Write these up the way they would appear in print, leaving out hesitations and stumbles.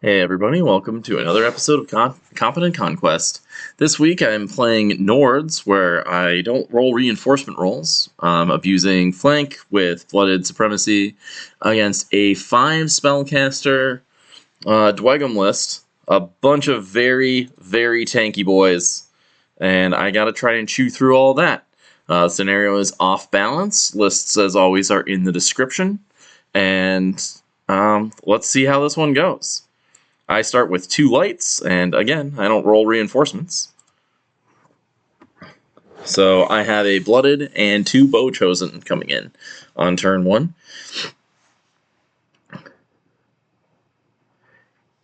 Hey everybody, welcome to another episode of Competent Conquest. This week I'm playing Nords, where I don't roll reinforcement rolls, abusing flank with Flooded Supremacy against a 5 spellcaster Dweghom list, a bunch of very, very tanky boys, and I gotta try and chew through all that. Scenario is off balance, lists as always are in the description, and let's see how this one goes. I start with 2 lights, and again, I don't roll reinforcements. So I have a Blooded and 2 Bow Chosen coming in on turn 1.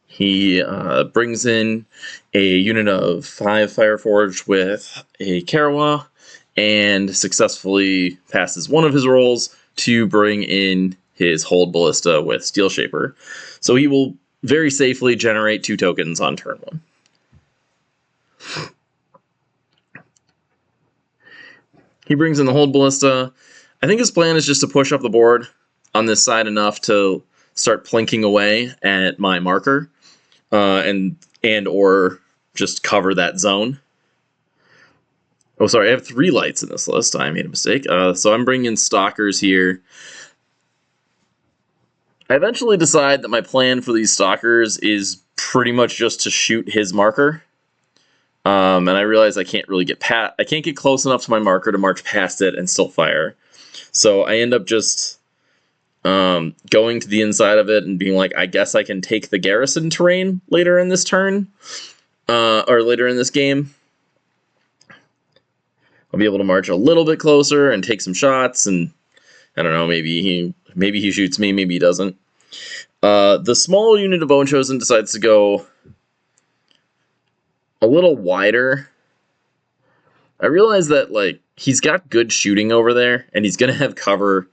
He brings in a unit of 5 Fireforged with a Kerawegh, and successfully passes one of his rolls to bring in his Hold Ballista with Steelshaper. So he will very safely generate 2 tokens on turn 1. He brings in the Hold Ballista. I think his plan is just to push up the board on this side enough to start plinking away at my marker, and or just cover that zone. Oh, sorry, I have 3 lights in this list. I made a mistake. So I'm bringing in Stalkers here. I eventually decide that my plan for these Stalkers is pretty much just to shoot his marker. And I realize I can't really I can't get close enough to my marker to march past it and still fire. So I end up just going to the inside of it and being like, I guess I can take the garrison terrain later in this turn, or later in this game. I'll be able to march a little bit closer and take some shots, and I don't know, maybe he shoots me, maybe he doesn't. The small unit of Bone Chosen decides to go a little wider. I realize that, like, he's got good shooting over there, and he's going to have cover,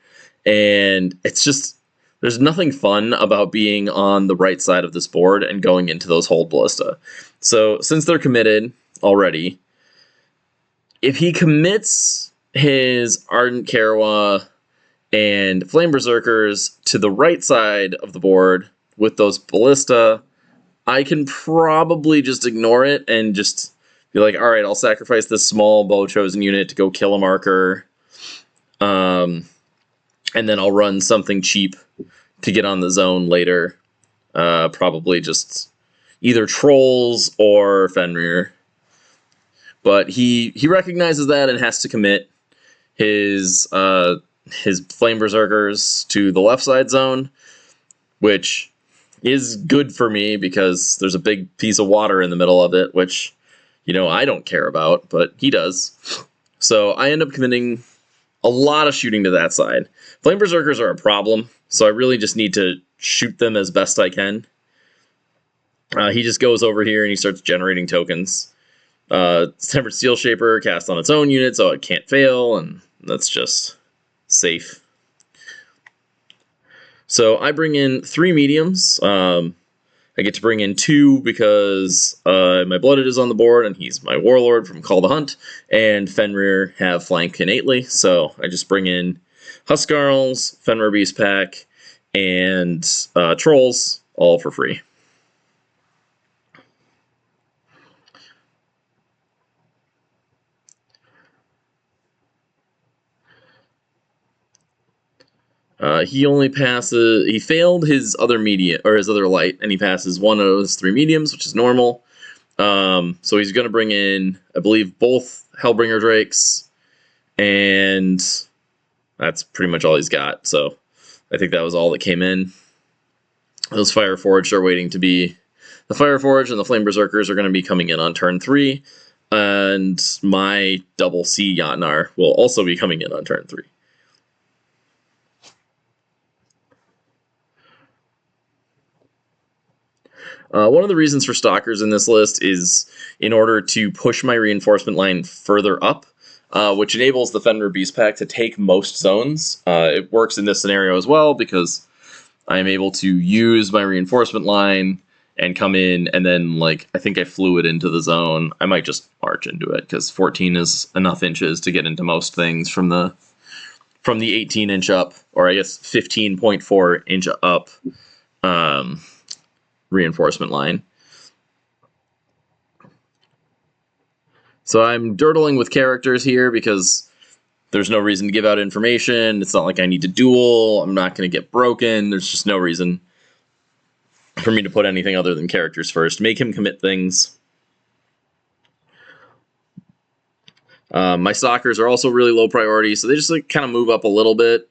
and it's just, there's nothing fun about being on the right side of this board and going into those Hold Ballista. So, since they're committed already, if he commits his Ardent Kerawegh and Flame Berserkers to the right side of the board with those Ballista, I can probably just ignore it and just be like, alright, I'll sacrifice this small Bow Chosen unit to go kill a marker, and then I'll run something cheap to get on the zone later. Probably just either Trolls or Fenrir. But he recognizes that and has to commit his Flame Berserkers to the left side zone, which is good for me because there's a big piece of water in the middle of it, which, you know, I don't care about, but he does. So I end up committing a lot of shooting to that side. Flame Berserkers are a problem, so I really just need to shoot them as best I can. He just goes over here and he starts generating tokens. Tempered Steelshaper cast on its own unit, so it can't fail, and that's just safe. So I bring in 3 mediums. I get to bring in 2 because my Blooded is on the board, and he's my Warlord from Call the Hunt, and Fenrir have flank innately, so I just bring in Huskarls, Fenr Beastpack, and Trolls, all for free. He failed his other medium, or his other light, and he passes 1 of his 3 mediums, which is normal. So he's going to bring in, I believe, both Hellbringer Drakes, and that's pretty much all he's got. So I think that was all that came in. Those Fireforged are waiting to be, the Fireforged and the Flame Berserkers are going to be coming in on turn 3, and my double C Jotnar will also be coming in on turn 3. One of the reasons for Stalkers in this list is in order to push my reinforcement line further up, which enables the Fenr Beastpack to take most zones. It works in this scenario as well because I'm able to use my reinforcement line and come in, and then, like, I think I flew it into the zone. I might just march into it because 14 is enough inches to get into most things from the 18-inch up, or I guess 15.4 inch up. reinforcement line. So I'm dirtling with characters here because there's no reason to give out information. It's not like I need to duel. I'm not going to get broken. There's just no reason for me to put anything other than characters first. Make him commit things. My Stalkers are also really low priority, so they just like kind of move up a little bit.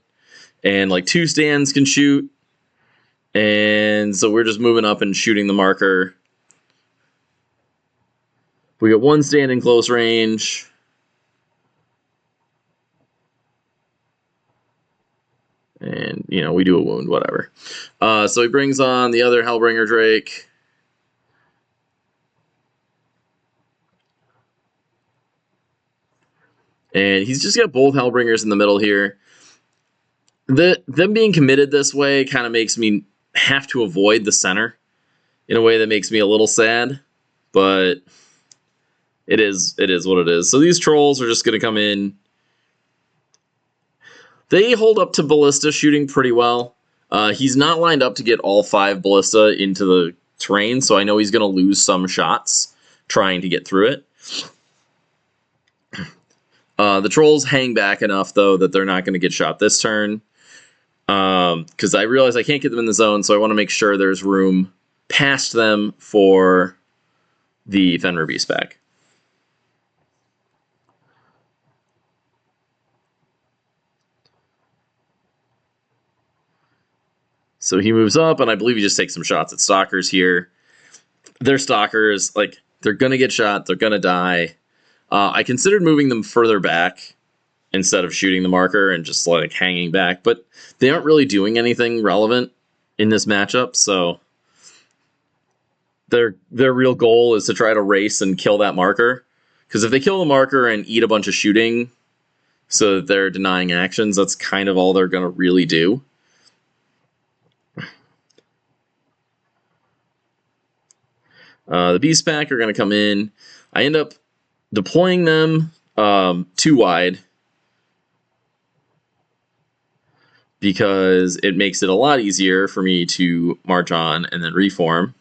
And like 2 stands can shoot. And so we're just moving up and shooting the marker. We got 1 stand in close range. And, you know, we do a wound, whatever. So he brings on the other Hellbringer Drake. And he's just got both Hellbringers in the middle here. Them being committed this way kind of makes me have to avoid the center in a way that makes me a little sad. But it is what it is. So these trolls are just going to come in. They hold up to Ballista shooting pretty well. He's not lined up to get all 5 Ballista into the terrain, so I know he's going to lose some shots trying to get through it. The trolls hang back enough, though, that they're not going to get shot this turn. Because I realize I can't get them in the zone, so I want to make sure there's room past them for the Fenr Beastpack. So he moves up, and I believe he just takes some shots at Stalkers here. They're Stalkers, like, they're going to get shot, they're going to die. I considered moving them further back instead of shooting the marker and just, like, hanging back, but they aren't really doing anything relevant in this matchup, so their real goal is to try to race and kill that marker, because if they kill the marker and eat a bunch of shooting so that they're denying actions, that's kind of all they're going to really do. The Beastpack are going to come in. I end up deploying them 2 wide because it makes it a lot easier for me to march on and then reform.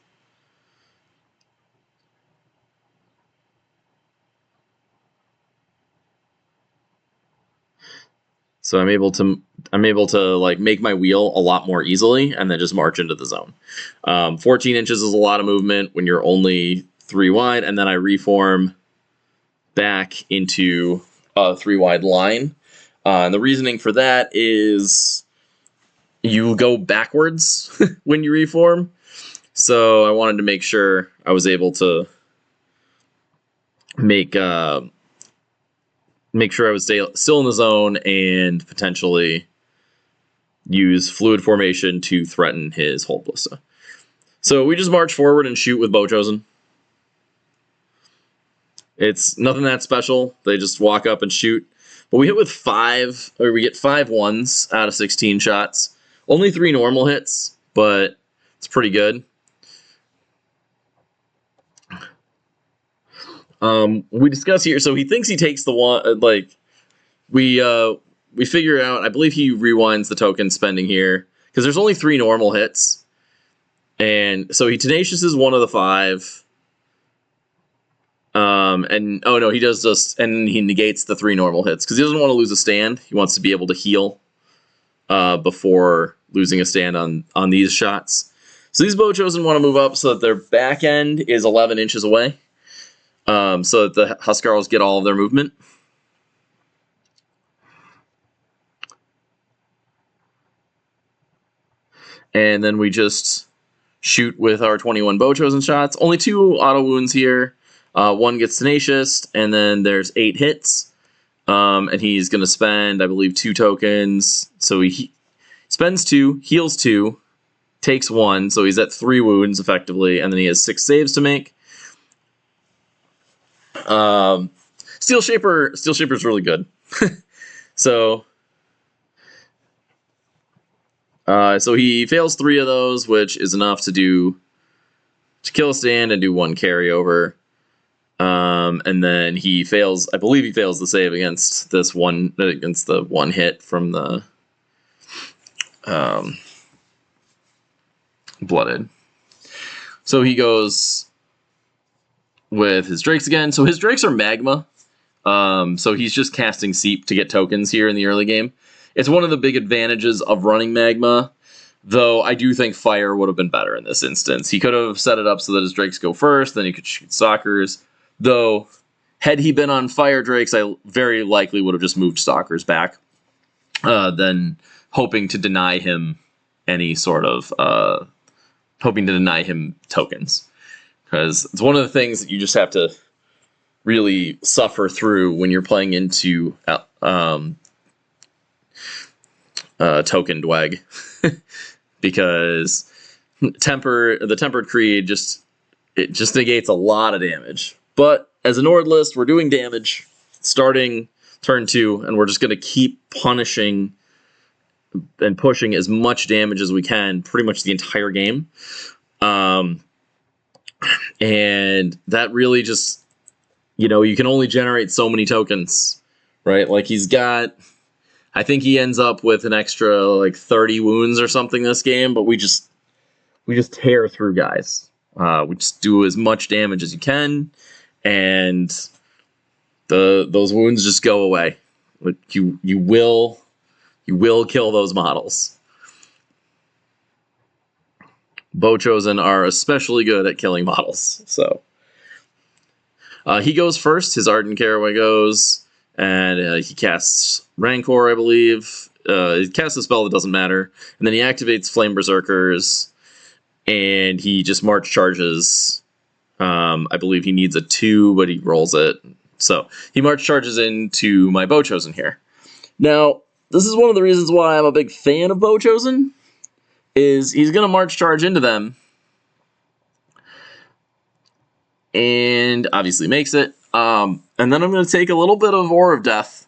So I'm able to like make my wheel a lot more easily and then just march into the zone. 14 inches is a lot of movement when you're only 3 wide, and then I reform back into a 3 wide line. And the reasoning for that is you go backwards when you reform. So I wanted to make sure I was able to make sure I was still in the zone and potentially use fluid formation to threaten his hold Ballista. So we just march forward and shoot with Bow Chosen. It's nothing that special. They just walk up and shoot. But we hit with 5, or we get 5 1s out of 16 shots. Only 3 normal hits, but it's pretty good. We discuss here, so he thinks he takes the one, like, we figure out, I believe he rewinds the token spending here, because there's only 3 normal hits. And so he tenaciouses one of the 5. And, oh no, he does just, and he negates the 3 normal hits, because he doesn't want to lose a stand. He wants to be able to heal before losing a stand on these shots. So these Bow Chosen want to move up so that their back end is 11 inches away. So that the Huskarls get all of their movement. And then we just shoot with our 21 Bow Chosen shots. Only 2 auto wounds here. 1 gets tenacious, and then there's 8 hits. And he's going to spend, I believe, 2 tokens. So he spends 2, heals 2, takes 1. So he's at 3 wounds, effectively. And then he has 6 saves to make. Steelshaper's really good. So he fails 3 of those, which is enough to kill a stand and do 1 carryover. And then he fails, I believe he fails the save against the 1 hit from the Blooded. So he goes with his Drakes again. So his Drakes are Magma. So he's just casting Seep to get tokens here in the early game. It's one of the big advantages of running Magma, though I do think Fire would have been better in this instance. He could have set it up so that his Drakes go first, then he could shoot Stalkers. Though, had he been on Fire Drakes, I very likely would have just moved Stalkers back, then hoping to deny him any sort of, hoping to deny him tokens. Because it's one of the things that you just have to really suffer through when you're playing into token Dweg, because the Tempered Creed just negates a lot of damage. But as a Nord list, we're doing damage starting turn 2, and we're just going to keep punishing and pushing as much damage as we can pretty much the entire game. And that really just, you can only generate so many tokens, right? Like he's got, I think he ends up with an extra like 30 wounds or something this game, but we just tear through guys. We just do as much damage as you can, and those wounds just go away. You will kill those models. Bow-Chosen are especially good at killing models. So he goes first. His Ardent Kerawegh goes. And he casts Rancor, I believe. He casts a spell that doesn't matter. And then he activates Flame Berserkers. And he just March charges. I believe he needs a 2, but he rolls it. So he March charges into my Bow-Chosen here. Now, this is one of the reasons why I'm a big fan of Bow-Chosen, is he's going to March charge into them. And obviously makes it. And then I'm going to take a little bit of Aura of Death.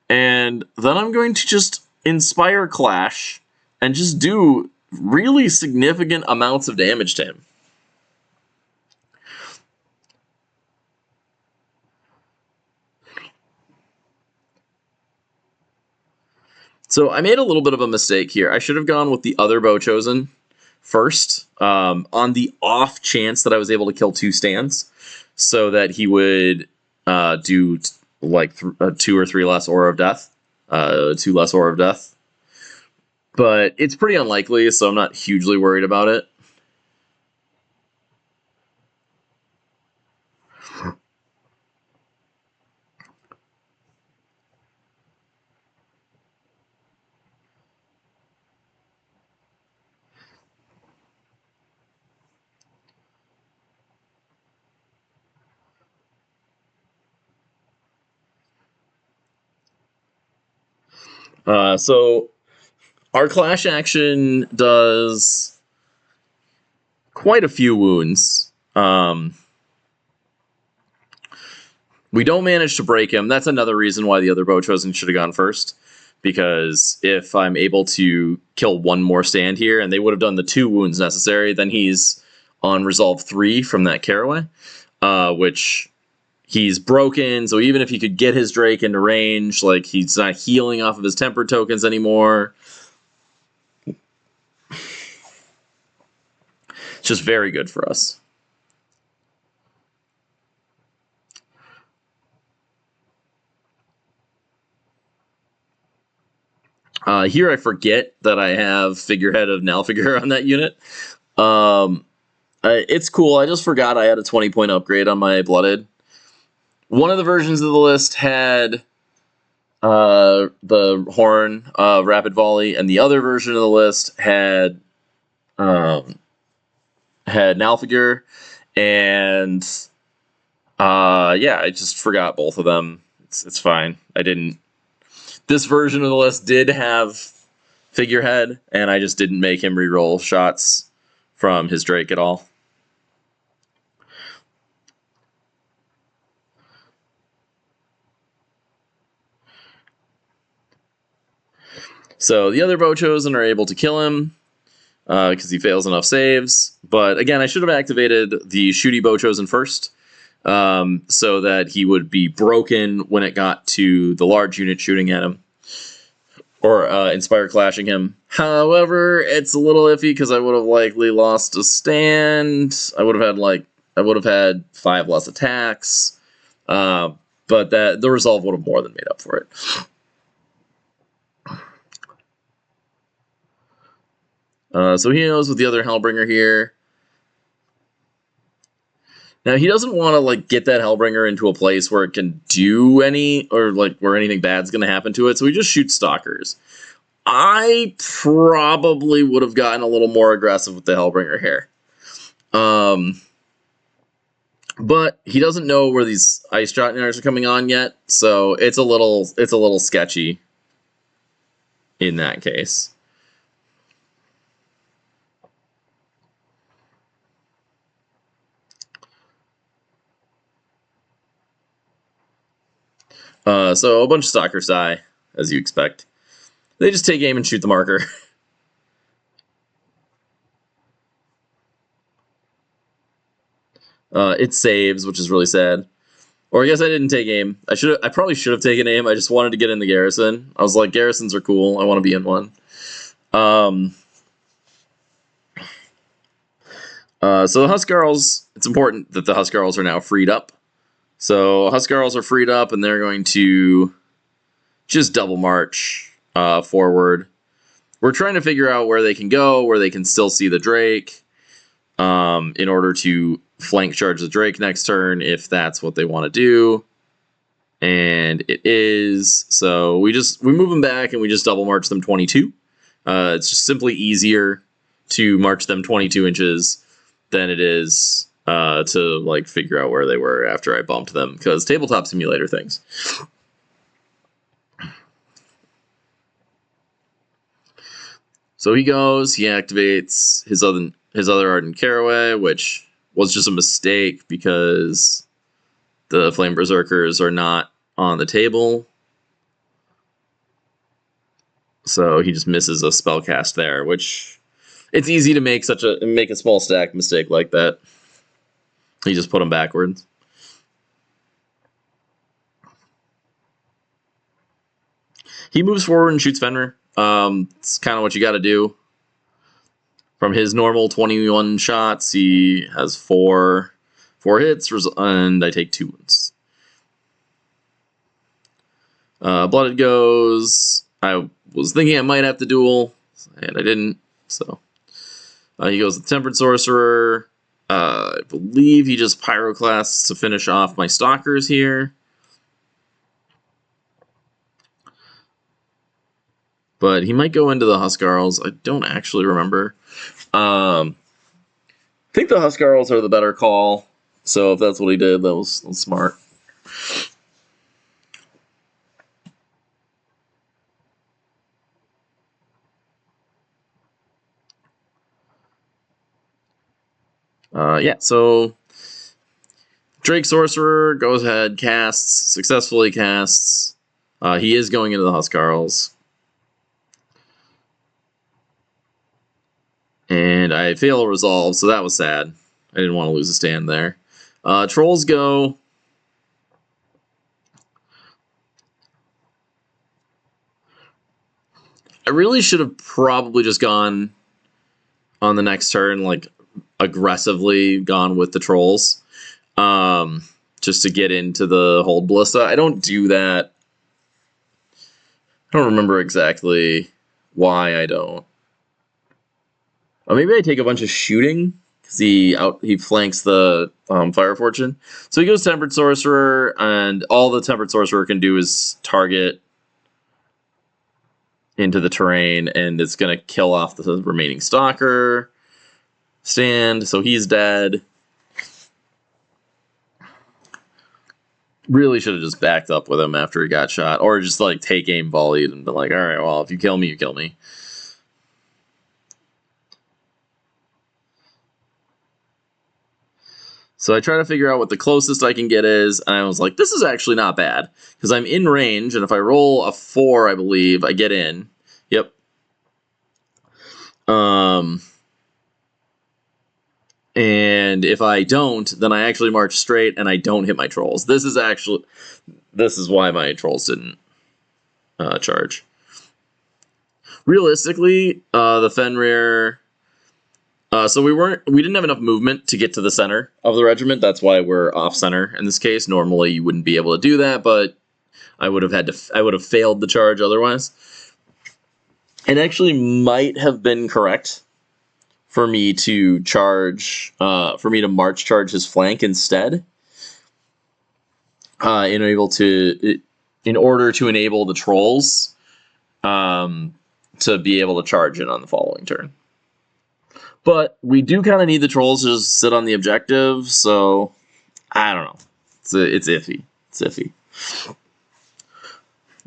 And then I'm going to just Inspire Clash and just do really significant amounts of damage to him. So I made a little bit of a mistake here. I should have gone with the other Bow-Chosen first, on the off chance that I was able to kill 2 stands, so that he would do like 2 or 3 less Aura of Death, 2 less Aura of Death. But it's pretty unlikely, so I'm not hugely worried about it. So our Clash action does quite a few wounds. We don't manage to break him. That's another reason why the other Bow-Chosen should have gone first. Because if I'm able to kill 1 more stand here, and they would have done the 2 wounds necessary, then he's on Resolve 3 from that Kerawegh, which he's broken, so even if he could get his Drake into range, like, he's not healing off of his Tempered tokens anymore. It's just very good for us. Here I forget that I have Figurehead of Naglfar on that unit. It's cool. I just forgot I had a 20-point upgrade on my Blooded. One of the versions of the list had the Horn Rapid Volley, and the other version of the list had Naglfar, and yeah, I just forgot both of them. It's fine. I didn't. This version of the list did have Figurehead, and I just didn't make him reroll shots from his Drake at all. So the other Bow-Chosen are able to kill him because he fails enough saves. But again, I should have activated the shooty Bow-Chosen first, so that he would be broken when it got to the large unit shooting at him. or Inspire Clashing him. However, it's a little iffy because I would have likely lost a stand. I would have had 5 less attacks. But the resolve would have more than made up for it. So he knows with the other Hellbringer here. Now he doesn't want to get that Hellbringer into a place where it can do where anything bad's going to happen to it. So he just shoots Stalkers. I probably would have gotten a little more aggressive with the Hellbringer here. But he doesn't know where these Ice Jotnars are coming on yet, so it's a little sketchy in that case. So a bunch of Stalkers die, as you expect. They just take aim and shoot the marker. It saves, which is really sad. Or I guess I didn't take aim. I probably should have taken aim. I just wanted to get in the garrison. I was like, garrisons are cool. I want to be in one. So the Huskarls, it's important that the Huskarls are now freed up. So Huskarls are freed up, and they're going to just double march forward. We're trying to figure out where they can go, where they can still see the Drake, in order to flank charge the Drake next turn, if that's what they want to do. And it is. So we move them back, and we just double march them 22. It's just simply easier to march them 22 inches than it is to figure out where they were after I bumped them, because tabletop simulator things. So he goes, he activates his other Ardent Kerawegh, which was just a mistake because the Flame Berserkers are not on the table. So he just misses a spell cast there, which it's easy to make a small stack mistake like that. He just put them backwards. He moves forward and shoots Fenr. It's kind of what you got to do. From his normal 21 shots, he has 4 hits, and I take 2 wounds. Blooded goes. I was thinking I might have to duel, and I didn't. So he goes with Tempered Sorcerer. I believe he just Pyroclasts to finish off my Stalkers here. But he might go into the Huskarls. I don't actually remember. I think the Huskarls are the better call. So if that's what he did, that was smart. Yeah, so Drake Sorcerer goes ahead, successfully casts. He is going into the Huskarls. And I fail a resolve, so that was sad. I didn't want to lose a stand there. Trolls go. I really should have probably just gone on the next turn, aggressively gone with the Trolls. Just to get into the hold Ballista. I don't do that. I don't remember exactly why I don't. Maybe I take a bunch of shooting, because he flanks the Fireforged. So he goes Tempered Sorcerer, and all the Tempered Sorcerer can do is target into the terrain, and it's going to kill off the remaining Stalker stand, so he's dead. Really should have just backed up with him after he got shot, or just take aim volleyed and been like, all right, well, if you kill me, you kill me. So I try to figure out what the closest I can get is, and I was like, this is actually not bad, because I'm in range, and if I roll a 4, I believe, I get in. Yep. And if I don't, then I actually march straight, and I don't hit my Trolls. This is why my Trolls didn't charge. realistically, the Fenrir. So we didn't have enough movement to get to the center of the regiment. That's why we're off center in this case. Normally, you wouldn't be able to do that, but I would have failed the charge otherwise. It actually might have been correct for me to march charge his flank instead, in order to enable the trolls to be able to charge it on the following turn. But we do kind of need the trolls to just sit on the objective, so I don't know. It's iffy. It's iffy.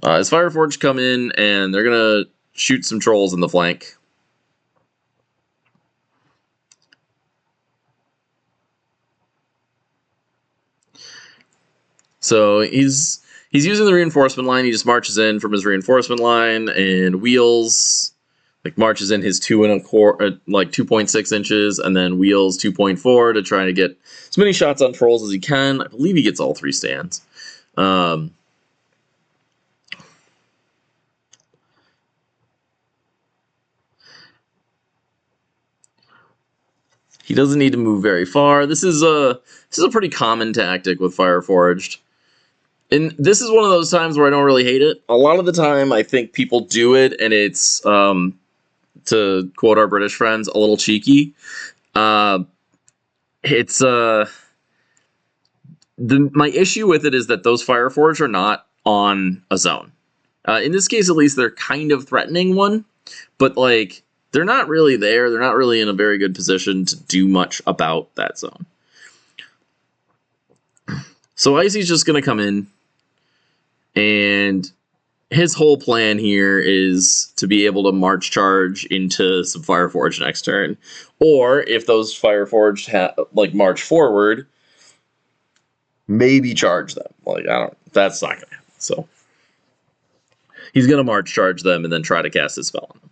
As Fireforged come in, and they're gonna shoot some trolls in the flank. So he's using the reinforcement line. He just marches in from his reinforcement line and wheels, like marches in his 2.6 inches, and then wheels 2.4 to try to get as many shots on trolls as he can. I believe he gets all 3 stands. He doesn't need to move very far. This is a pretty common tactic with Fireforged. And this is one of those times where I don't really hate it. A lot of the time, I think people do it, and it's, to quote our British friends, a little cheeky. My issue with it is that those Fireforged are not on a zone. In this case, at least, they're kind of threatening one, but like they're not really there. They're not really in a very good position to do much about that zone. So Icy's just going to come in, and his whole plan here is to be able to march charge into some Fireforged next turn. Or if those Fireforged march forward, maybe charge them. That's not going to happen. So he's going to march charge them and then try to cast his spell on them.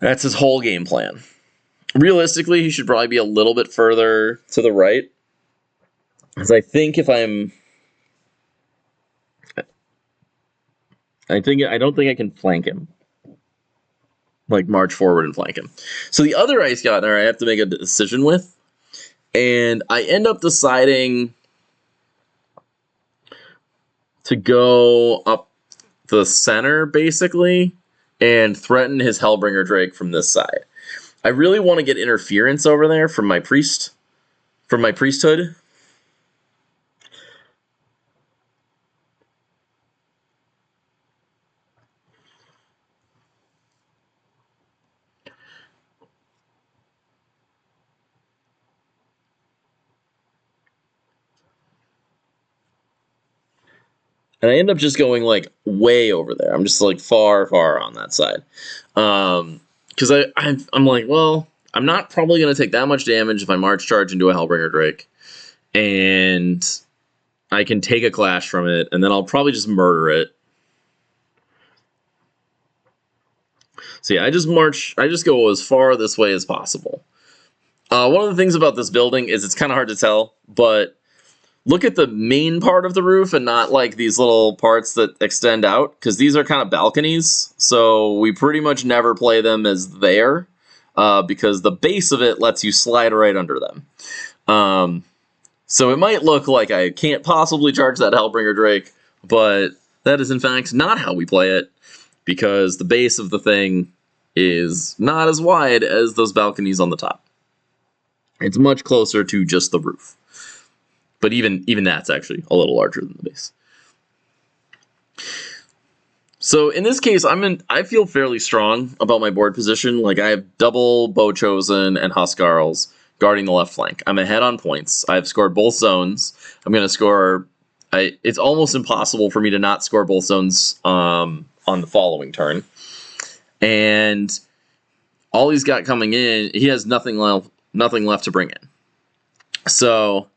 That's his whole game plan. Realistically, he should probably be a little bit further to the right. Because I think I don't think I can flank him. March forward and flank him. So the other Ice Jotnar I have to make a decision with. And I end up deciding to go up the center, basically, and threaten his Hellbringer Drake from this side. I really want to get interference over there from my priesthood. And I end up just going way over there. I'm just far on that side. Because I'm like, well, I'm not probably going to take that much damage if I march charge into a Hellbringer Drake. And I can take a clash from it, and then I'll probably just murder it. So yeah, I just go as far this way as possible. One of the things about this building is it's kind of hard to tell, but look at the main part of the roof and not these little parts that extend out, because these are kind of balconies, so we pretty much never play them as there, because the base of it lets you slide right under them. So it might look like I can't possibly charge that Hellbringer Drake, but that is in fact not how we play it, because the base of the thing is not as wide as those balconies on the top. It's much closer to just the roof. But even that's actually a little larger than the base. So in this case, I feel fairly strong about my board position. I have double Bow Chosen and Huskarls guarding the left flank. I'm ahead on points. I've scored both zones. I'm going to score... it's almost impossible for me to not score both zones on the following turn. And all he's got coming in, he has nothing left to bring in. So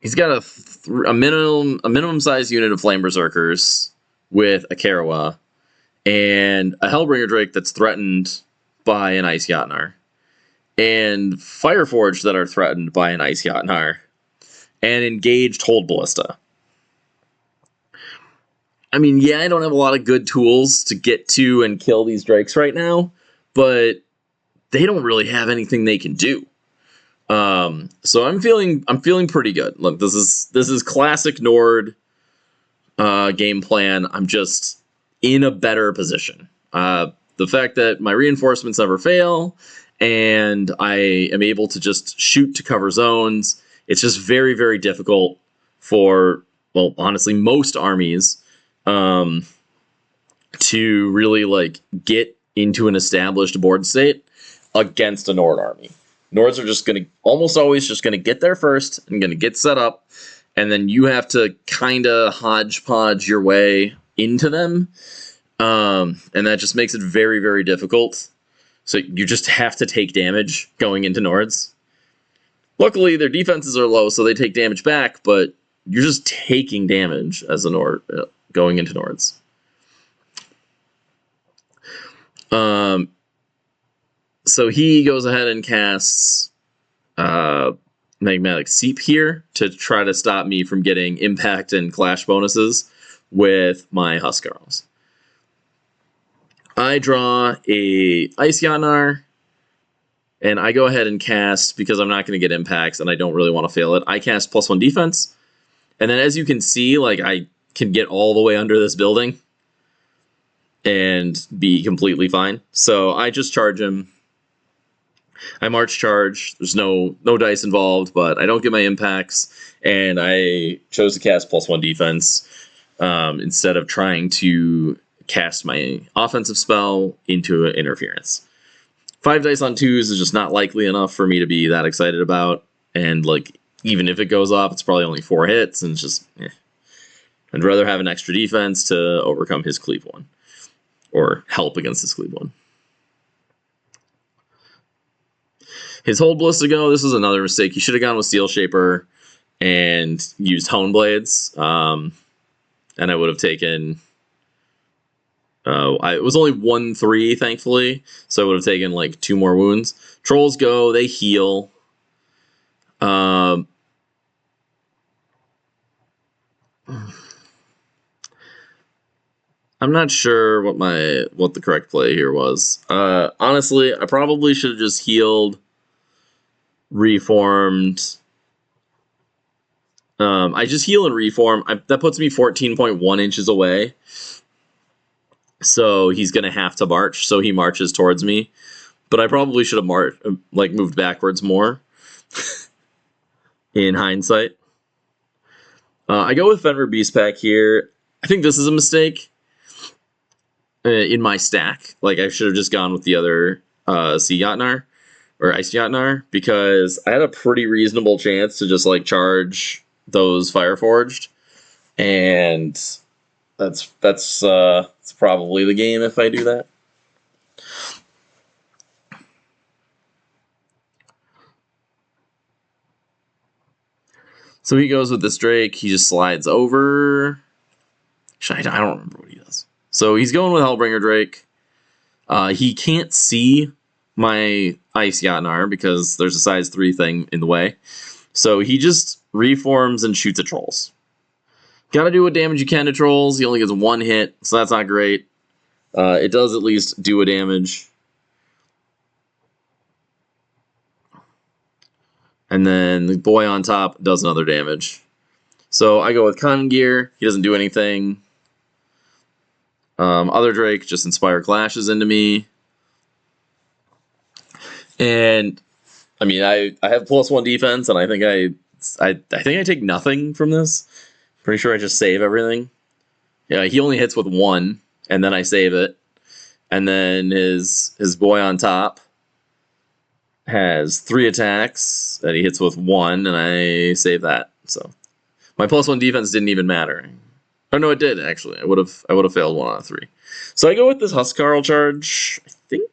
he's got a minimum size unit of Flame Berserkers with a Kerawegh and a Hellbringer Drake that's threatened by an Ice Jotnar, and Fireforged that are threatened by an Ice Jotnar, and engaged Hold Ballista. I mean, yeah, I don't have a lot of good tools to get to and kill these drakes right now, but they don't really have anything they can do. So I'm feeling pretty good. Look, this is classic Nord game plan. I'm just in a better position. The fact that my reinforcements never fail, and I am able to just shoot to cover zones. It's just very, very difficult for, well, honestly, most armies to really like get into an established board state against a Nord army. Nords are just going to almost always just going to get there first and going to get set up, and then you have to kind of hodgepodge your way into them, and that just makes it very, very difficult. So you just have to take damage going into Nords. Luckily, their defenses are low, so they take damage back, but you're just taking damage as a Nord going into Nords. So he goes ahead and casts Magmatic Seep here to try to stop me from getting impact and clash bonuses with my Huskarls. I draw a Ice Yatnar, and I go ahead and cast, because I'm not going to get impacts and I don't really want to fail it, I cast +1 defense. And then as you can see, like, I can get all the way under this building and be completely fine. So I just charge him. I march charge. There's no dice involved, but I don't get my impacts, and I chose to cast +1 defense instead of trying to cast my offensive spell into an interference. 5 dice on 2s is just not likely enough for me to be that excited about, and like even if it goes off, it's probably only 4 hits, and it's just I'd rather have an extra defense to overcome his cleave 1, or help against his cleave 1. His Hold Ballista Go, this is another mistake. He should have gone with Steelshaper and used Hone Blades, and I would have taken... it was only 1-3, thankfully, so I would have taken like 2 more wounds. Trolls go, they heal. I'm not sure what the correct play here was. Honestly, I probably should have just healed, reformed. I just heal and reform. That puts me 14.1 inches away. So he's going to have to march, so he marches towards me. But I probably should have moved backwards more in hindsight. I go with Fenr Beastpack here. I think this is a mistake in my stack. Like, I should have just gone with the other Sea Yatnar, or Ice Yatnar, because I had a pretty reasonable chance to just like charge those Fireforged, and that's probably the game if I do that. So he goes with this Drake. He just slides over. Actually, I don't remember what he does. So he's going with Hellbringer Drake. He can't see my Ice Yatnar because there's a size 3 thing in the way. So he just reforms and shoots at trolls. Gotta do what damage you can to trolls. He only gets 1 hit, so that's not great. It does at least do a damage. And then the boy on top does another damage. So I go with Konungyr. He doesn't do anything. Other Drake just inspire clashes into me. And I mean, I have +1 defense, and I think I take nothing from this. Pretty sure I just save everything. Yeah, he only hits with 1, and then I save it. And then his boy on top has 3 attacks that he hits with 1, and I save that. So my +1 defense didn't even matter. Oh no, it did actually. I would have failed 1 out of 3. So I go with this Huskarl charge, I think.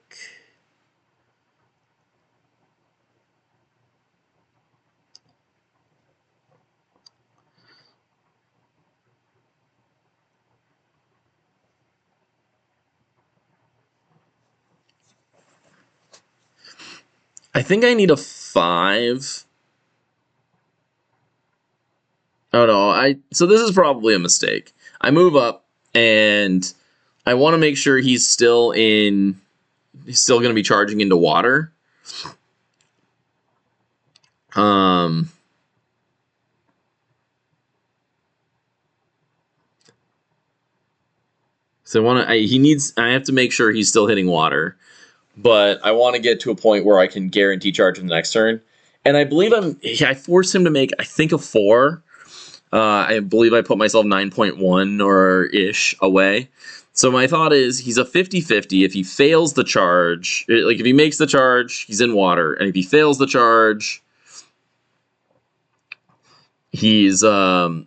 I think I need a 5. Oh no, so this is probably a mistake. I move up, and I want to make sure he's still going to be charging into water. So I have to make sure he's still hitting water, but I want to get to a point where I can guarantee charge in the next turn. And I believe I forced him to make, I think, a 4. I believe I put myself 9.1 or ish away. So my thought is he's a 50-50. If he fails the charge, like if he makes the charge, he's in water, and if he fails the charge, he's just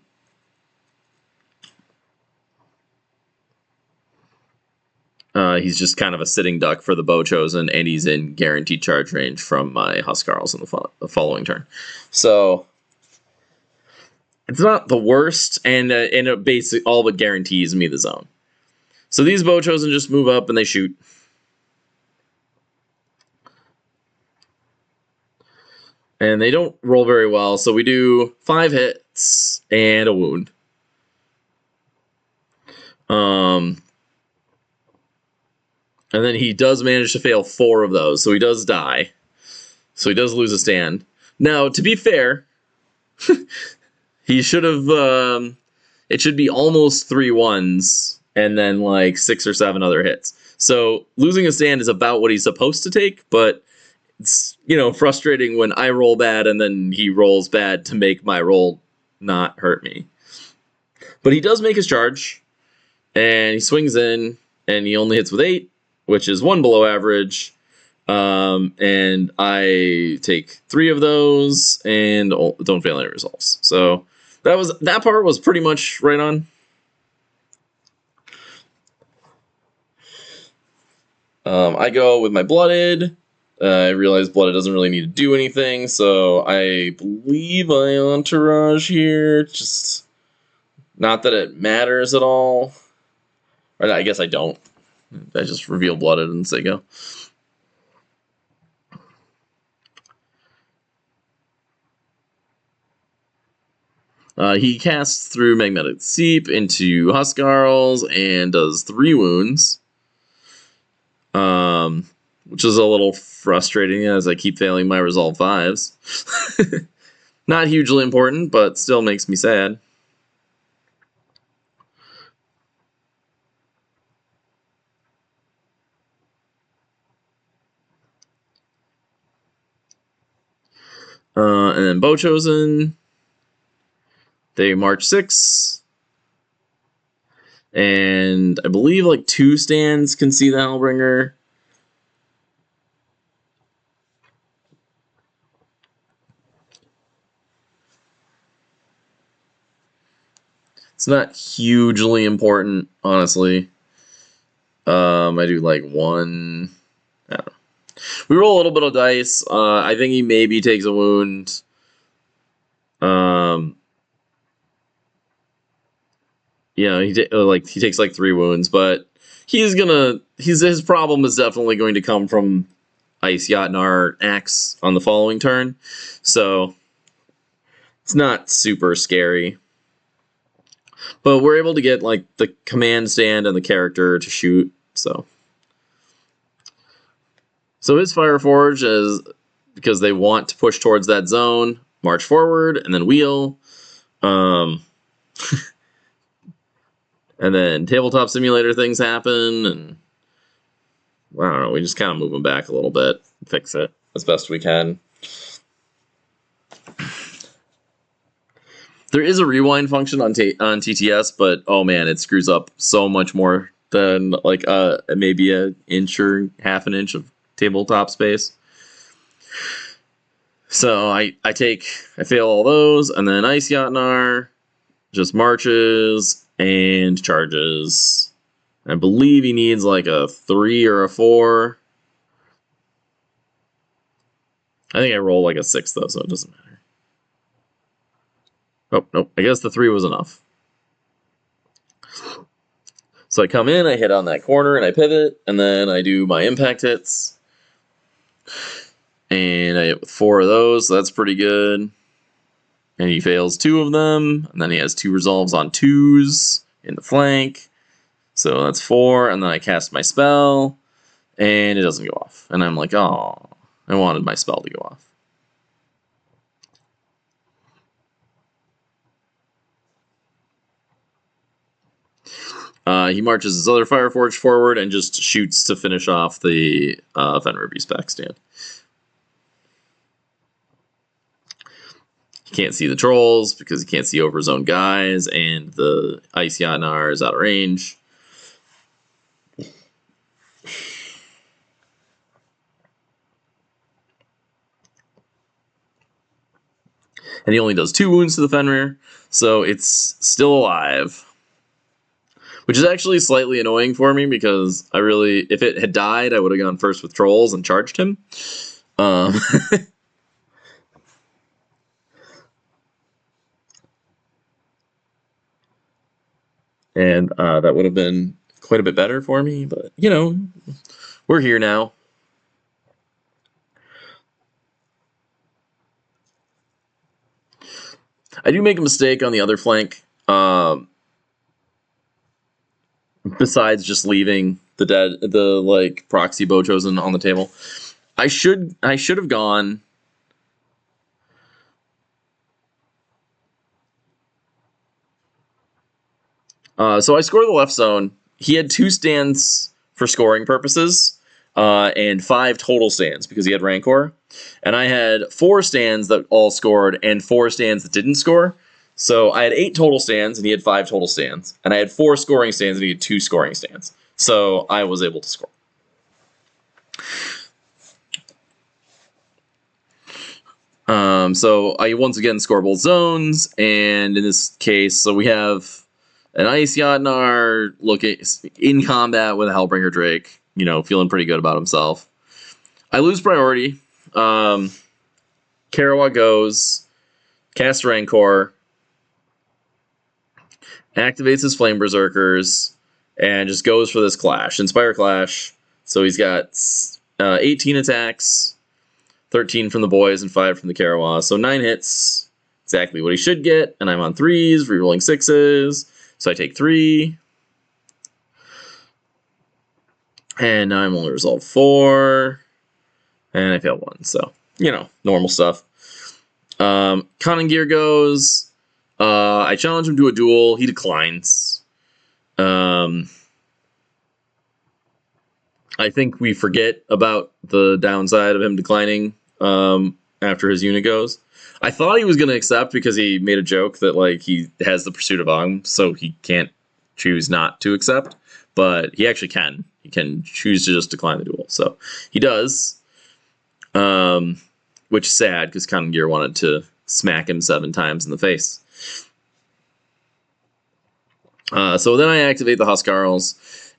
kind of a sitting duck for the Bow Chosen, and he's in guaranteed charge range from my Huskarls in the following turn. So it's not the worst, and it basically all but guarantees me the zone. So these Bow Chosen just move up and they shoot. And they don't roll very well, so we do 5 hits and a wound. And then he does manage to fail 4 of those, so he does die. So he does lose a stand. Now, to be fair, he should have... it should be almost 3 1s, and then like 6 or 7 other hits. So losing a stand is about what he's supposed to take, but it's, frustrating when I roll bad and then he rolls bad to make my roll not hurt me. But he does make his charge, and he swings in, and he only hits with 8, which is 1 below average. And I take 3 of those and don't fail any results. So that part was pretty much right on. I go with my Blooded. I realize Blooded doesn't really need to do anything, so I believe I Entourage here. Just not that it matters at all. Or I guess I don't. I just reveal Blooded and say go. He casts through Magnetic Seep into Huskarls and does 3 wounds. Which is a little frustrating as I keep failing my Resolve 5s. Not hugely important, but still makes me sad. And then Bow Chosen. They march 6. And I believe like 2 stands can see the Hellbringer. It's not hugely important, honestly. I do like 1. I don't know. We roll a little bit of dice. I think he maybe takes a wound. He takes like 3 wounds, but his problem is definitely going to come from Ice Jotnar Axe on the following turn. So it's not super scary. But we're able to get like the command stand and the character to shoot, so his Fireforged is because they want to push towards that zone, march forward, and then wheel. And then tabletop simulator things happen, and I don't know, we just kind of move them back a little bit, fix it as best we can. There is a rewind function on TTS, but oh man, it screws up so much more than like maybe an inch or half an inch of tabletop space. So I fail all those, and then Ice Jotnar just marches and charges. I believe he needs like a 3 or a 4. I think I roll like a 6 though, so it doesn't matter. Oh, nope. I guess the 3 was enough. So I come in, I hit on that corner, and I pivot, and then I do my impact hits. And I hit with 4 of those, so that's pretty good. And he fails 2 of them, and then he has 2 resolves on 2s in the flank. So that's 4, and then I cast my spell, and it doesn't go off. And I'm like, oh, I wanted my spell to go off. He marches his other Fireforged forward and just shoots to finish off the Fenr Beastpack stand. He can't see the trolls because he can't see over his own guys, and the Ice Yatnar is out of range. And he only does 2 wounds to the Fenrir, so it's still alive. Which is actually slightly annoying for me because I really, if it had died, I would have gone first with trolls and charged him. And that would have been quite a bit better for me, but, you know, we're here now. I do make a mistake on the other flank. Besides just leaving the like proxy Bochosen on the table, I should have gone. So I score the left zone. He had 2 stands for scoring purposes, and 5 total stands because he had Rancor, and I had 4 stands that all scored and 4 stands that didn't score. So I had 8 total stands, and he had 5 total stands. And I had 4 scoring stands, and he had 2 scoring stands. So I was able to score. So I once again score both zones, and in this case, so we have an Ice Yatnar looking in combat with a Hellbringer Drake, you know, feeling pretty good about himself. I lose priority. Kerawegh goes, casts Rancor, activates his Flame Berserkers, and just goes for this Clash. Inspire Clash. So he's got 18 attacks, 13 from the boys, and 5 from the Kerawegh. So 9 hits, exactly what he should get. And I'm on 3s, rerolling 6s. So I take 3. And now I'm only resolved 4. And I fail 1. So, you know, normal stuff. Konungyr goes. I challenge him to a duel. He declines. I think we forget about the downside of him declining after his unit goes. I thought he was going to accept because he made a joke that like he has the Pursuit of Ogm, so he can't choose not to accept. But he actually can. He can choose to just decline the duel. So he does, which is sad because Konungyr wanted to smack him 7 times in the face. So then I activate the Huskarls,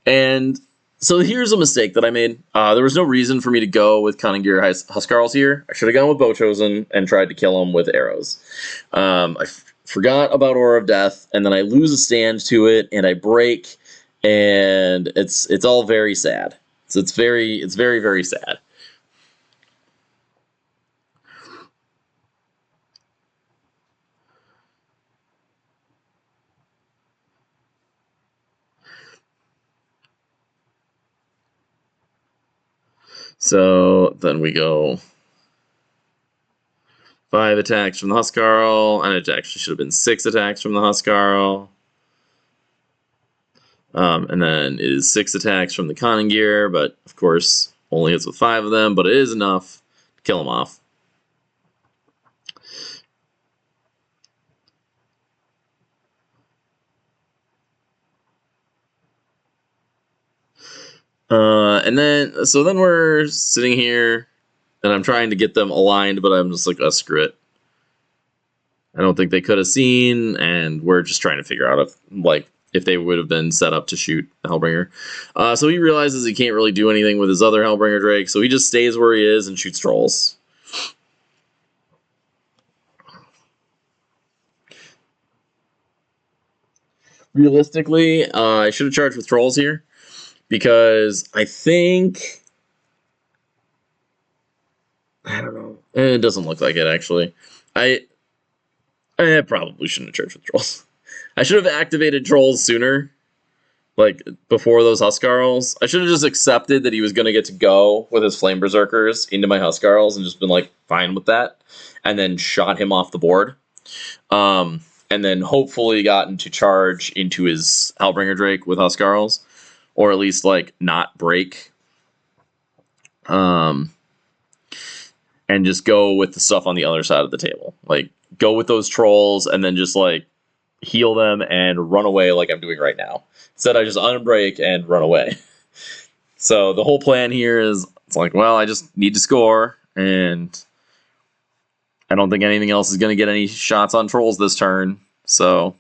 and so here's a mistake that I made. There was no reason for me to go with Konungyr Huskarls here. I should have gone with Bochosen and tried to kill him with arrows. I forgot about Aura of Death, and then I lose a stand to it, and I break, and it's all very sad. So it's very, very sad. So then we go 5 attacks from the Huskarl, and it actually should have been 6 attacks from the Huskarl. And then it is 6 attacks from the Konungyr, but of course only hits with 5 of them, but it is enough to kill him off. And then, so then we're sitting here, and I'm trying to get them aligned, but I'm just like, screw it. I don't think they could have seen, and we're just trying to figure out if they would have been set up to shoot the Hellbringer. So he realizes he can't really do anything with his other Hellbringer Drake, so he just stays where he is and shoots trolls. Realistically, I should have charged with trolls here, because I think... I don't know. It doesn't look like it, actually. I probably shouldn't have charged with trolls. I should have activated trolls sooner, like before those Huskarls. I should have just accepted that he was going to get to go with his Flame Berserkers into my Huskarls and just been like fine with that, and then shot him off the board. And then hopefully gotten to charge into his Hellbringer Drake with Huskarls, or at least like not break. And just go with the stuff on the other side of the table. Like go with those trolls and then just like heal them and run away like I'm doing right now. Instead, I just unbreak and run away. So the whole plan here is, it's like, well, I just need to score, and I don't think anything else is going to get any shots on trolls this turn. So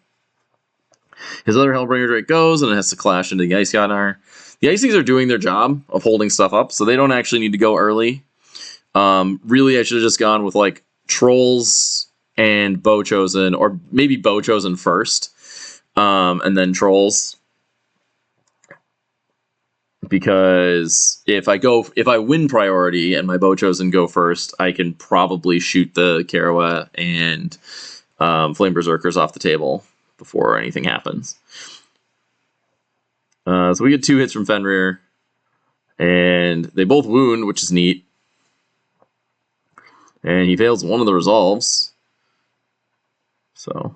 his other Hellbringer Drake goes, and it has to clash into the Ice Jotnar. The Ices are doing their job of holding stuff up, so they don't actually need to go early. Really, I should have just gone with like trolls and Bow Chosen, or maybe Bow Chosen first, and then trolls. Because if I win priority and my Bow Chosen go first, I can probably shoot the Kerawegh and Flame Berserkers off the table before anything happens. So we get 2 hits from Fenrir, and they both wound, which is neat. And he fails one of the resolves. So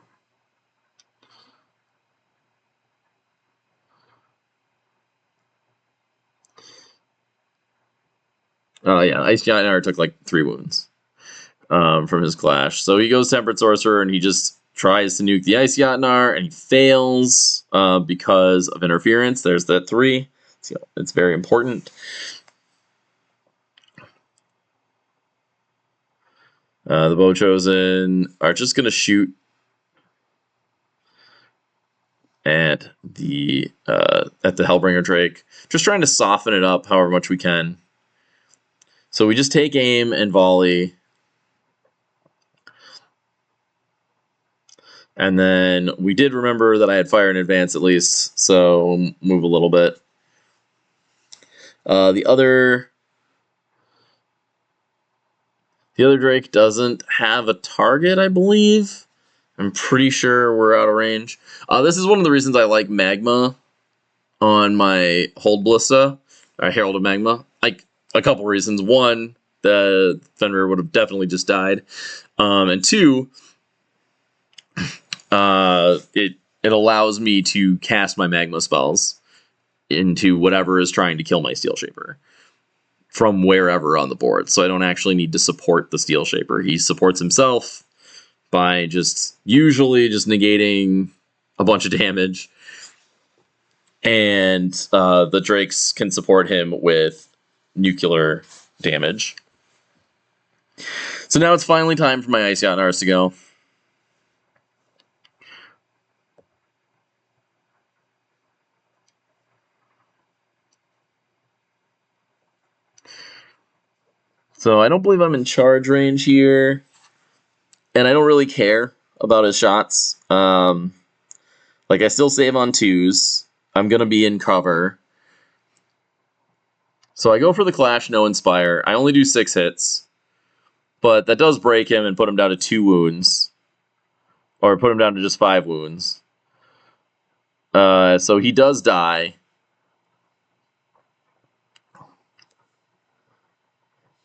yeah, Ice Giant took like 3 wounds from his clash. So he goes Temperate Sorcerer, and he just tries to nuke the Ice Jotnar, and he fails because of interference. There's that 3. So it's very important. The Bow Chosen are just going to shoot at the Hellbringer Drake, just trying to soften it up however much we can. So we just take aim and volley, and then we did remember that I had fire in advance at least, so we'll move a little bit. The other Drake doesn't have a target, I believe. I'm pretty sure we're out of range. This is one of the reasons I like Magma on my Hold Ballista, Herald of Magma. Like, a couple reasons. One, the Fenrir would have definitely just died. And 2, it allows me to cast my Magma spells into whatever is trying to kill my Steelshaper from wherever on the board. So I don't actually need to support the Steelshaper. He supports himself by usually just negating a bunch of damage. And the Drakes can support him with nuclear damage. So now it's finally time for my Ice Jotnars to go. So I don't believe I'm in charge range here, and I don't really care about his shots. Like, I still save on 2s. I'm going to be in cover. So I go for the Clash, no Inspire. I only do 6 hits, but that does break him and put him down to 2 wounds. Or put him down to just 5 wounds. So he does die.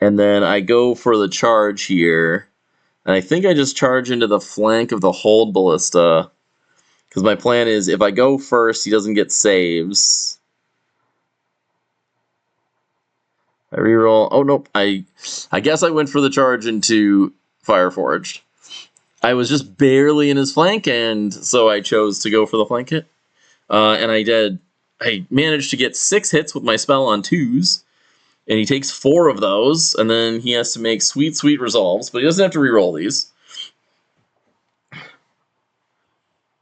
And then I go for the charge here. And I think I just charge into the flank of the Hold Ballista. Because my plan is, if I go first, he doesn't get saves. I reroll. Oh, nope. I guess I went for the charge into Fireforged. I was just barely in his flank, and so I chose to go for the flank hit. And I did. I managed to get 6 hits with my spell on 2s. And he takes 4 of those, and then he has to make sweet, sweet resolves, but he doesn't have to reroll these.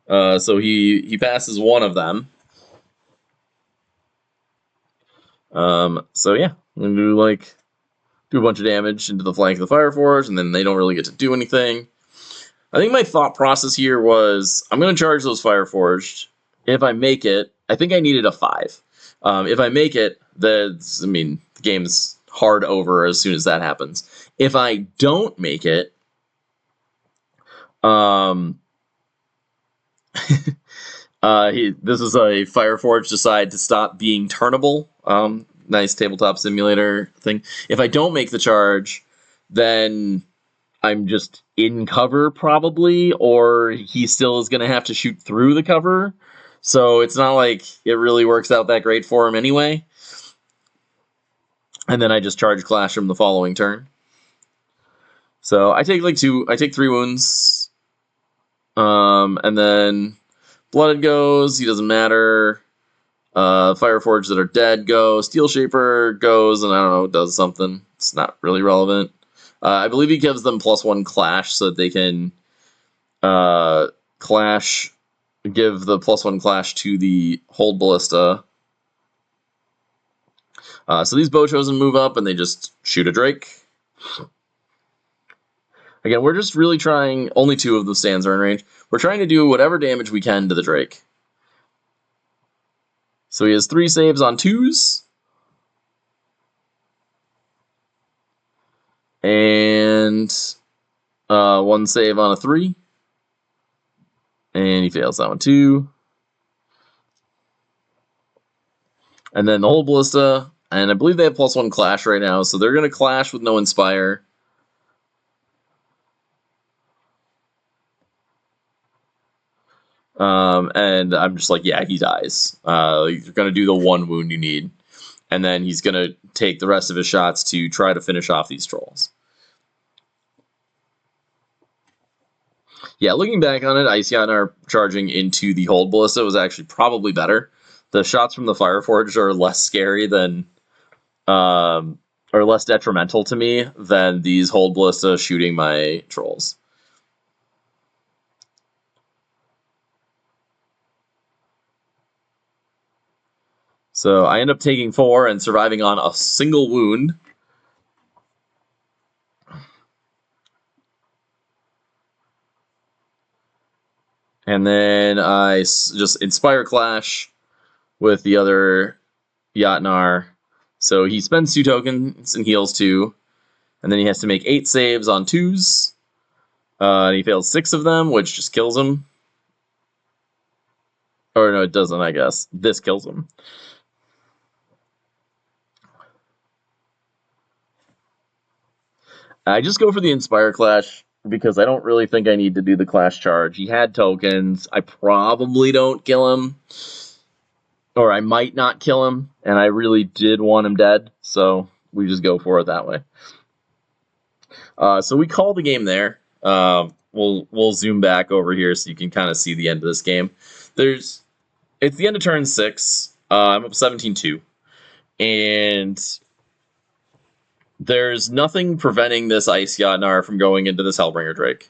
So he passes 1 of them. So yeah, I'm gonna do a bunch of damage into the flank of the Fireforged, and then they don't really get to do anything. I think my thought process here was, I'm gonna charge those Fireforged. If I make it, I think I needed a 5. If I make it, the game's hard over as soon as that happens. If I don't make it, This is a Fireforged decide to stop being turnable. Nice tabletop simulator thing. If I don't make the charge, then I'm just in cover probably, or he still is going to have to shoot through the cover. So it's not like it really works out that great for him anyway. And then I just charge Clash him the following turn. So I take I take 3 wounds. And then Blooded goes, he doesn't matter. Fireforged that are dead go. Steelshaper goes, and I don't know, does something. It's not really relevant. I believe he gives them +1 clash so that they can clash, give the +1 clash to the hold ballista. So these Bochosen move up and they just shoot a Drake. Again, we're just really trying, only 2 of the stands are in range. We're trying to do whatever damage we can to the Drake. So he has 3 saves on 2s. And 1 save on a 3. And he fails that one too. And then the whole ballista, and I believe they have +1 clash right now, so they're going to clash with no inspire. And I'm just like, yeah, he dies. You're going to do the 1 wound you need. And then he's going to take the rest of his shots to try to finish off these trolls. Yeah, looking back on it, Ice Jotnar charging into the hold ballista was actually probably better. The shots from the Fireforged are less scary than, or less detrimental to me than these hold ballista shooting my trolls. So I end up taking 4 and surviving on a single wound. And then I just Inspire Clash with the other Jotnar. So he spends 2 tokens and heals 2. And then he has to make 8 saves on 2s. And he fails 6 of them, which just kills him. Or no, it doesn't, I guess. This kills him. I just go for the Inspire Clash because I don't really think I need to do the Clash Charge. He had tokens. I probably don't kill him. Or I might not kill him, and I really did want him dead, so we just go for it that way. So we call the game there. We'll zoom back over here so you can kind of see the end of this game. It's the end of turn 6. I'm up 17-2. And there's nothing preventing this Ice Jotnar from going into this Hellbringer Drake.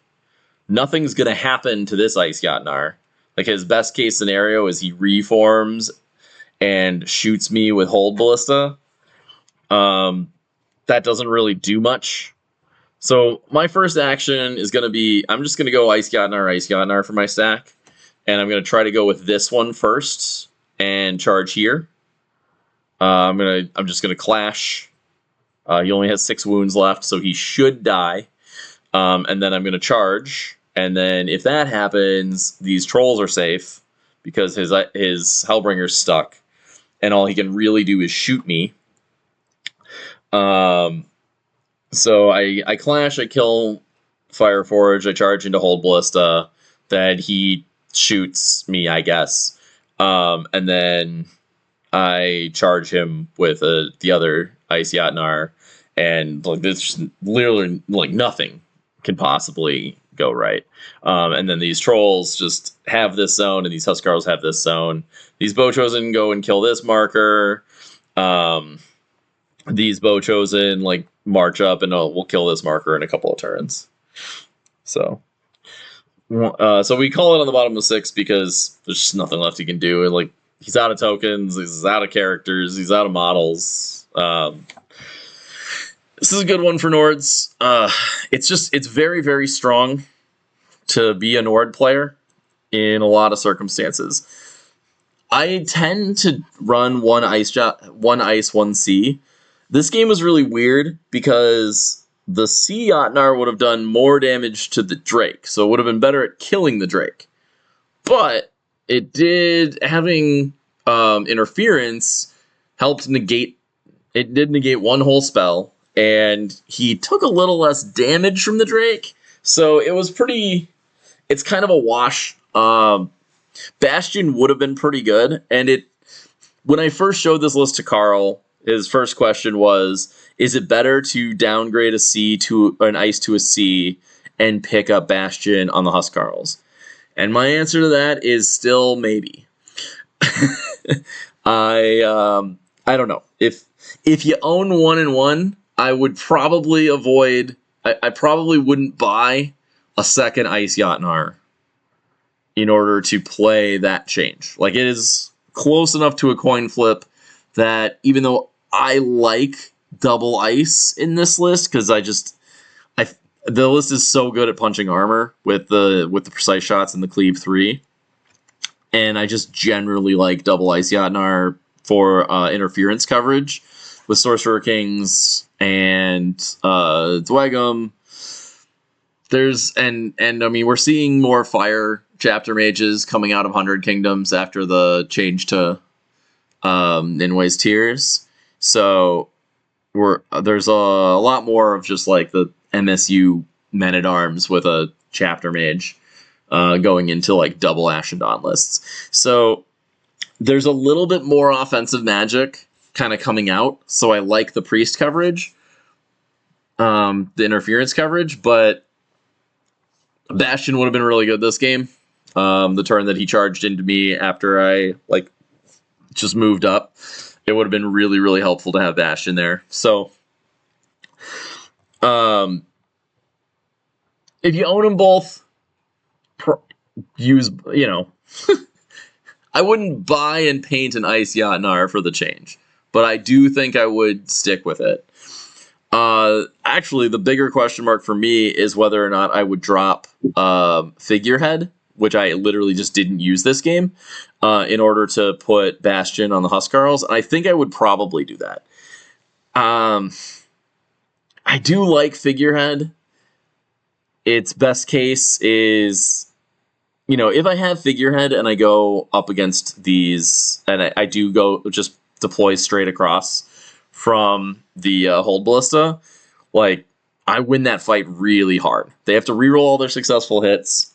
Nothing's going to happen to this Ice Jotnar. Like, his best case scenario is he reforms and shoots me with hold ballista. That doesn't really do much. So my first action is going to be, I'm just going to go Ice Jotnar for my stack. And I'm going to try to go with this one first and charge here. I'm just going to clash. He only has 6 wounds left, so he should die. And then I'm going to charge. And then if that happens, these trolls are safe because his Hellbringer's stuck. And all he can really do is shoot me. So I clash, I kill Fireforged, I charge into hold ballista. Then he shoots me, I guess. And then I charge him with the other Ice Jotnar. And like, this literally, like, nothing can possibly go right. And then these trolls just have this zone, and these Huskarls have this zone. These Bochosen go and kill this marker. These Bochosen like march up and we'll kill this marker in a couple of turns. So we call it on the bottom of 6 because there's just nothing left he can do. And like, he's out of tokens, he's out of characters, he's out of models. This is a good one for Nords. It's very, very strong to be a Nord player in a lot of circumstances. I tend to run one ice, 1 C. This game was really weird because the C Jotnar would have done more damage to the Drake, so it would have been better at killing the Drake. But it did, having interference helped negate, it did negate one whole spell, and he took a little less damage from the Drake, so it was pretty, it's kind of a wash. Bastion would have been pretty good, and when I first showed this list to Carl, his first question was, is it better to downgrade a C to an Ice to a C and pick up Bastion on the Huskarls? And my answer to that is still maybe. I don't know. If you own 1/1, I would probably avoid. I probably wouldn't buy a second Ice Jotnar in order to play that change. Like, it is close enough to a coin flip that even though I like double Ice in this list, because the list is so good at punching armor with the precise shots and the cleave 3, and I just generally like double Ice Jotnar for interference coverage with Sorcerer Kings and Dweghom. I mean, we're seeing more fire chapter mages coming out of 100 Kingdoms after the change to Inway's Tears. So there's a lot more of just like the MSU men at arms with a chapter mage going into like double Ashen Dawn lists. So there's a little bit more offensive magic kind of coming out. So I like the priest coverage, the interference coverage, but Bastion would have been really good this game. The turn that he charged into me after I just moved up, it would have been really, really helpful to have Bastion there. So, if you own them both, use, I wouldn't buy and paint an Ice Jotnar for the change, but I do think I would stick with it. Actually, the bigger question mark for me is whether or not I would drop Figurehead, which I literally just didn't use this game, in order to put Bastion on the Huskarls. I think I would probably do that. I do like Figurehead. Its best case is, if I have Figurehead and I go up against these, and I do go just deploy straight across from the Hold Ballista, I win that fight really hard. They have to reroll all their successful hits.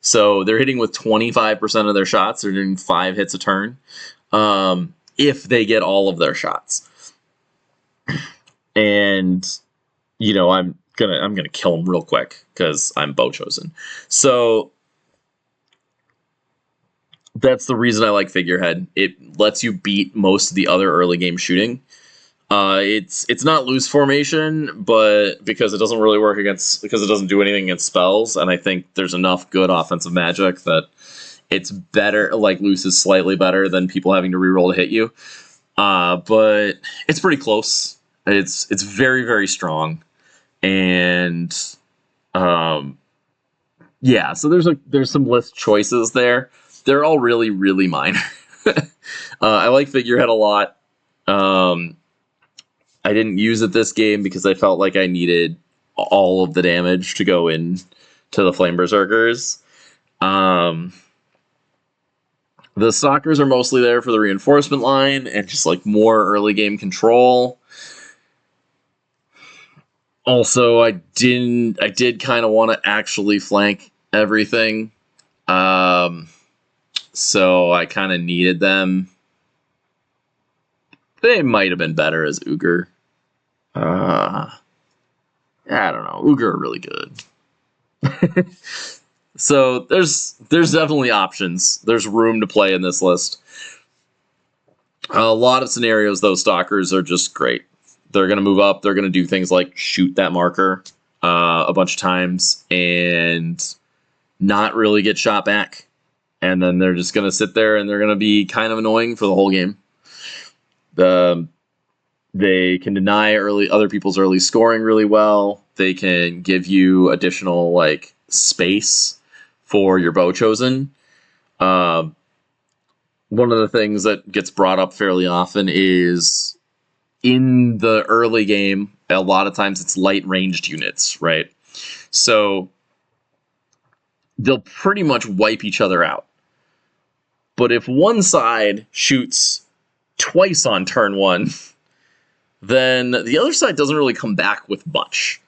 So they're hitting with 25% of their shots. They're doing 5 hits a turn. If they get all of their shots. And, I'm gonna kill them real quick because I'm bow chosen. So that's the reason I like Figurehead. It lets you beat most of the other early game shooting. It's not loose formation, but because it doesn't really work because it doesn't do anything against spells, and I think there's enough good offensive magic that it's better, loose is slightly better than people having to reroll to hit you. But it's pretty close. It's very, very strong. And yeah, so there's some list choices there. They're all really, really minor. I like Figurehead a lot. I didn't use it this game because I felt like I needed all of the damage to go in to the Flame Berserkers. The Stalkers are mostly there for the reinforcement line and just more early game control. Also, I did kind of want to actually flank everything. So I kind of needed them. They might have been better as Ugr. I don't know. Ugr are really good. So there's definitely options. There's room to play in this list. A lot of scenarios, though, Stalkers are just great. They're going to move up. They're going to do things like shoot that marker a bunch of times and not really get shot back. And then they're just going to sit there and they're going to be kind of annoying for the whole game. They can deny other people's early scoring really well. They can give you additional space for your bow chosen. One of the things that gets brought up fairly often is in the early game, a lot of times it's light ranged units, right? So they'll pretty much wipe each other out. But if one side shoots twice on turn 1, then the other side doesn't really come back with much.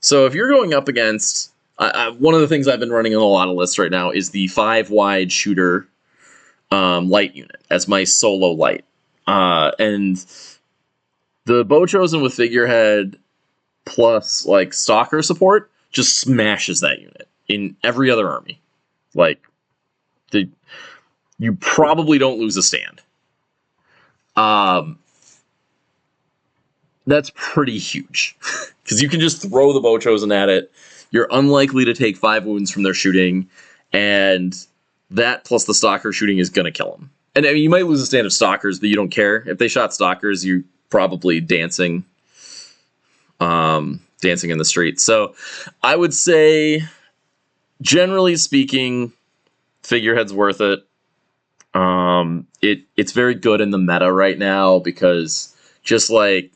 So if you're going up against... one of the things I've been running on a lot of lists right now is the 5-wide shooter light unit as my solo light. And the Bow Chosen with Figurehead plus like Stalker support just smashes that unit in every other army. Like, you probably don't lose a stand. That's pretty huge. Because you can just throw the Bow Chosen at it. You're unlikely to take 5 wounds from their shooting, and that plus the Stalker shooting is going to kill them. And I mean, you might lose a stand of Stalkers, but you don't care. If they shot Stalkers, you're probably dancing in the street. So I would say, generally speaking, Figurehead's worth it. It's very good in the meta right now because just like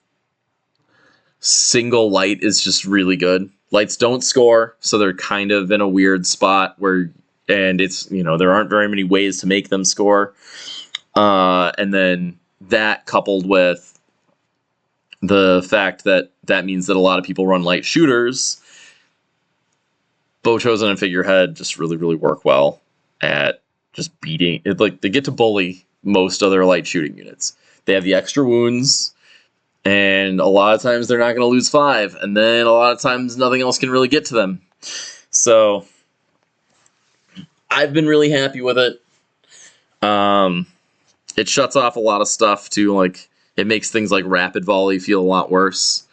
single light is just really good. Lights don't score, so they're kind of in a weird spot where, and it's, you know, there aren't very many ways to make them score. And then that coupled with the fact that that means that a lot of people run light shooters, Bow Chosen and Figurehead just really, really work well at just beating it. Like, they get to bully most other light shooting units. They have the extra wounds, and a lot of times they're not going to lose 5, and then a lot of times nothing else can really get to them. So I've been really happy with it. It shuts off a lot of stuff too. Like, it makes things like rapid volley feel a lot worse.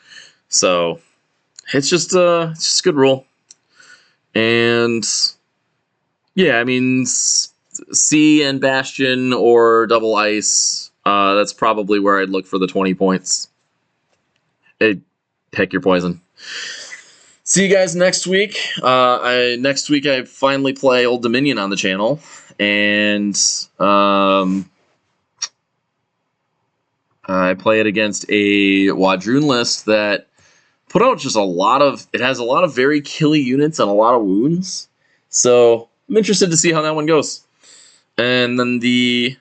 So it's just a good rule. And yeah, I mean, C and Bastion or Double Ice, that's probably where I'd look for the 20 points. Pick your poison. See you guys next week. Next week I finally play Old Dominion on the channel, and I play it against a Wadroon list that put out just it has a lot of very killy units and a lot of wounds. So I'm interested to see how that one goes. And then the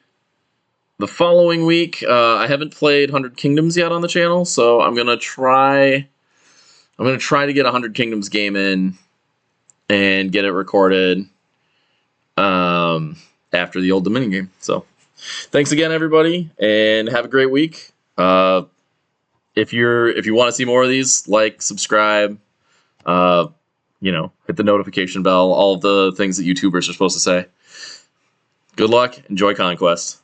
following week, I haven't played 100 Kingdoms yet on the channel, so I'm gonna try to get a 100 Kingdoms game in and get it recorded after the Old Dominion game. So thanks again, everybody, and have a great week. If you want to see more of these, like, subscribe, hit the notification bell, all of the things that YouTubers are supposed to say. Good luck, enjoy Conquest.